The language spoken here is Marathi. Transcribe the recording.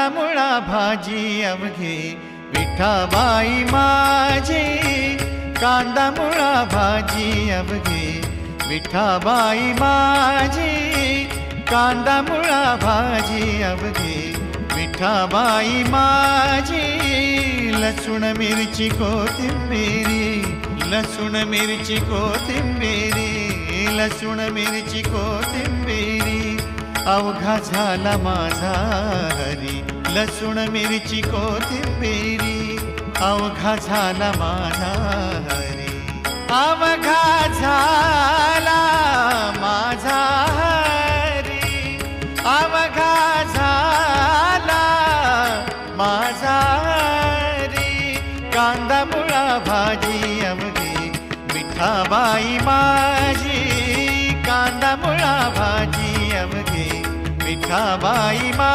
कांदा मुळा भाजी अवघे विठाबाई माझी, कांदा मुळा भाजी अवघे विठाबाई माझी, कांदा मुळा भाजी अवघे विठाबाई माझी. लसूण मिरची कोथिंबिरी, लसूण मिरची कोथिंबिरी, लसूण मिरची कोथिंबिरी अवघा झाला माझा हरी. लसूण मिरची कोथिंबिरी अवघा झाला माझा हरी. अवघा झाला माझा हरी, अवघा झाला माझा हरी. कांदा मुळा भाजी अवघे विठाबाई माझी, कांदा मुळा भाजी अवघे विठाबाई माझी.